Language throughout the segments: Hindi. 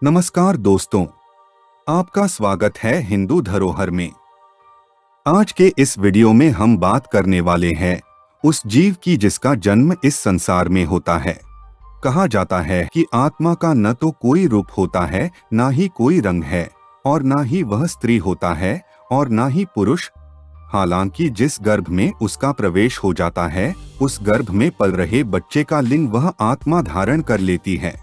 नमस्कार दोस्तों, आपका स्वागत है हिंदू धरोहर में। आज के इस वीडियो में हम बात करने वाले हैं उस जीव की जिसका जन्म इस संसार में होता है। कहा जाता है कि आत्मा का न तो कोई रूप होता है, ना ही कोई रंग है, और ना ही वह स्त्री होता है और ना ही पुरुष। हालांकि जिस गर्भ में उसका प्रवेश हो जाता है, उस गर्भ में पल रहे बच्चे का लिंग वह आत्मा धारण कर लेती है।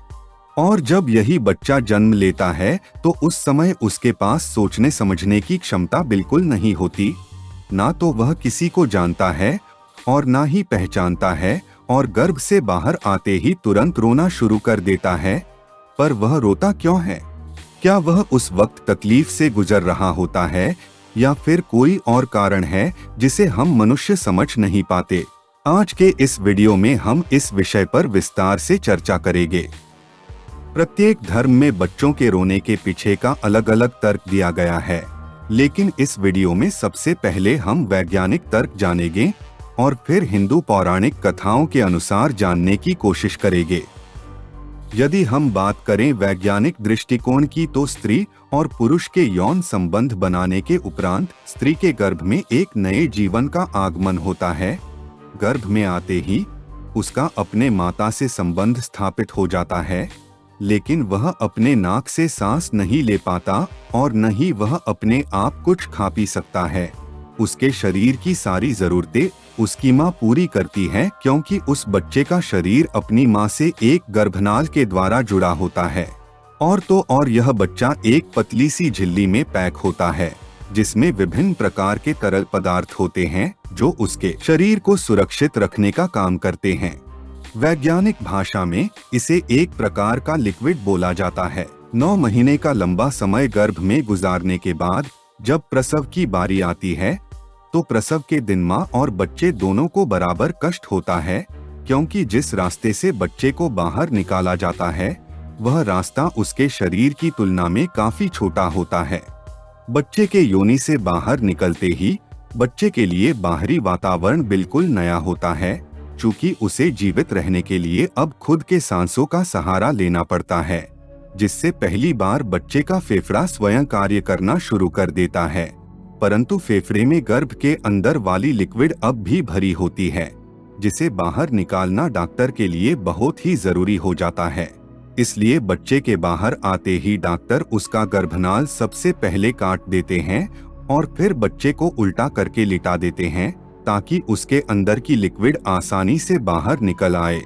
और जब यही बच्चा जन्म लेता है तो उस समय उसके पास सोचने समझने की क्षमता बिल्कुल नहीं होती। ना तो वह किसी को जानता है और ना ही पहचानता है, और गर्भ से बाहर आते ही तुरंत रोना शुरू कर देता है। पर वह रोता क्यों है? क्या वह उस वक्त तकलीफ से गुजर रहा होता है, या फिर कोई और कारण है जिसे हम मनुष्य समझ नहीं पाते? आज के इस वीडियो में हम इस विषय पर विस्तार से चर्चा करेंगे। प्रत्येक धर्म में बच्चों के रोने के पीछे का अलग अलग तर्क दिया गया है, लेकिन इस वीडियो में सबसे पहले हम वैज्ञानिक तर्क जानेंगे और फिर हिंदू पौराणिक कथाओं के अनुसार जानने की कोशिश करेंगे। यदि हम बात करें वैज्ञानिक दृष्टिकोण की, तो स्त्री और पुरुष के यौन संबंध बनाने के उपरांत स्त्री के गर्भ में एक नए जीवन का आगमन होता है। गर्भ में आते ही उसका अपने माता से संबंध स्थापित हो जाता है, लेकिन वह अपने नाक से सांस नहीं ले पाता और न ही वह अपने आप कुछ खा पी सकता है। उसके शरीर की सारी जरूरतें उसकी माँ पूरी करती है, क्योंकि उस बच्चे का शरीर अपनी माँ से एक गर्भनाल के द्वारा जुड़ा होता है। और तो और यह बच्चा एक पतली सी झिल्ली में पैक होता है, जिसमें विभिन्न प्रकार के तरल पदार्थ होते हैं जो उसके शरीर को सुरक्षित रखने का काम करते हैं। वैज्ञानिक भाषा में इसे एक प्रकार का लिक्विड बोला जाता है। 9 महीने का लंबा समय गर्भ में गुजारने के बाद जब प्रसव की बारी आती है, तो प्रसव के दिन माँ और बच्चे दोनों को बराबर कष्ट होता है, क्योंकि जिस रास्ते से बच्चे को बाहर निकाला जाता है वह रास्ता उसके शरीर की तुलना में काफी छोटा होता है। बच्चे के योनि से बाहर निकलते ही बच्चे के लिए बाहरी वातावरण बिल्कुल नया होता है, चूंकि उसे जीवित रहने के लिए अब खुद के सांसों का सहारा लेना पड़ता है, जिससे पहली बार बच्चे का फेफड़ा स्वयं कार्य करना शुरू कर देता है। परंतु फेफड़े में गर्भ के अंदर वाली लिक्विड अब भी भरी होती है, जिसे बाहर निकालना डॉक्टर के लिए बहुत ही जरूरी हो जाता है। इसलिए बच्चे के बाहर आते ही डॉक्टर उसका गर्भनाल सबसे पहले काट देते हैं और फिर बच्चे को उल्टा करके लिटा देते हैं, ताकि उसके अंदर की लिक्विड आसानी से बाहर निकल आए।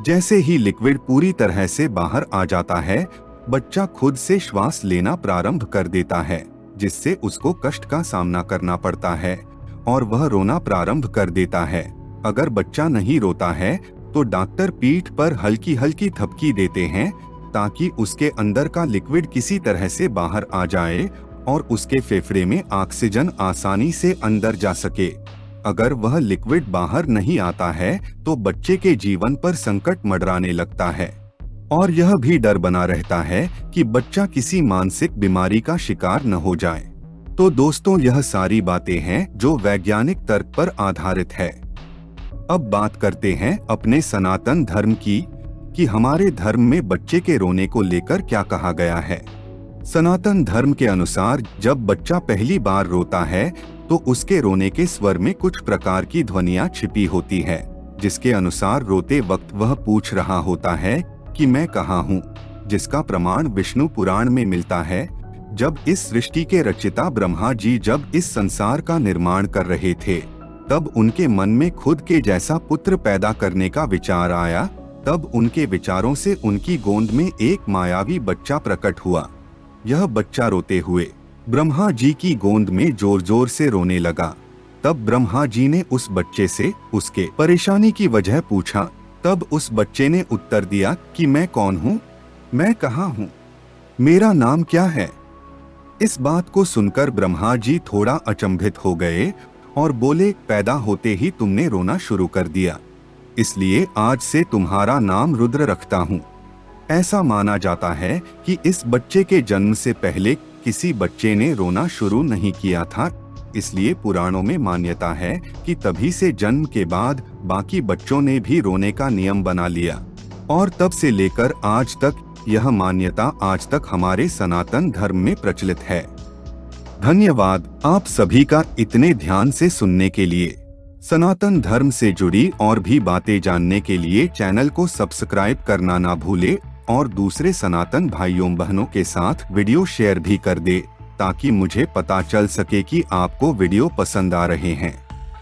जैसे ही लिक्विड पूरी तरह से बाहर आ जाता है, बच्चा खुद से श्वास लेना प्रारंभ कर देता है, जिससे उसको कष्ट का सामना करना पड़ता है और वह रोना प्रारंभ कर देता है। अगर बच्चा नहीं रोता है तो डॉक्टर पीठ पर हल्की हल्की थपकी देते हैं, ताकि उसके अंदर का लिक्विड किसी तरह से बाहर आ जाए और उसके फेफड़े में ऑक्सीजन आसानी से अंदर जा सके। अगर वह लिक्विड बाहर नहीं आता है तो बच्चे के जीवन पर संकट मंडराने लगता है, और यह भी डर बना रहता है कि बच्चा किसी मानसिक बीमारी का शिकार न हो जाए। तो दोस्तों, यह सारी बातें हैं जो वैज्ञानिक तर्क पर आधारित है। अब बात करते हैं अपने सनातन धर्म की, कि हमारे धर्म में बच्चे के रोने को लेकर क्या कहा गया है। सनातन धर्म के अनुसार जब बच्चा पहली बार रोता है तो उसके रोने के स्वर में कुछ प्रकार की ध्वनियां छिपी होती है, जिसके अनुसार रोते वक्त वह पूछ रहा होता है कि मैं कहाँ हूँ, जिसका प्रमाण विष्णु पुराण में मिलता है। जब इस सृष्टि के रचिता ब्रह्मा जी जब इस संसार का निर्माण कर रहे थे, तब उनके मन में खुद के जैसा पुत्र पैदा करने का विचार आया। तब उनके विचारों से उनकी गोद में एक मायावी बच्चा प्रकट हुआ। यह बच्चा रोते हुए ब्रह्मा जी की गोद में जोर जोर से रोने लगा। तब ब्रह्मा जी ने उस बच्चे से उसके परेशानी की वजह पूछा। तब उस बच्चे ने उत्तर दिया कि मैं कौन हूँ, मैं कहाँ हूँ, मेरा नाम क्या है। इस बात को सुनकर ब्रह्मा जी थोड़ा अचंभित हो गए और बोले, पैदा होते ही तुमने रोना शुरू कर दिया, इसलिए आज से तुम्हारा नाम रुद्र रखता हूँ। ऐसा माना जाता है कि इस बच्चे के जन्म से पहले किसी बच्चे ने रोना शुरू नहीं किया था, इसलिए पुराणों में मान्यता है कि तभी से जन्म के बाद बाकी बच्चों ने भी रोने का नियम बना लिया, और तब से लेकर आज तक यह मान्यता आज तक हमारे सनातन धर्म में प्रचलित है। धन्यवाद आप सभी का इतने ध्यान से सुनने के लिए। सनातन धर्म से जुड़ी और भी बातें जानने के लिए चैनल को सब्सक्राइब करना ना भूले और दूसरे सनातन भाइयों बहनों के साथ वीडियो शेयर भी कर दे, ताकि मुझे पता चल सके कि आपको वीडियो पसंद आ रहे हैं।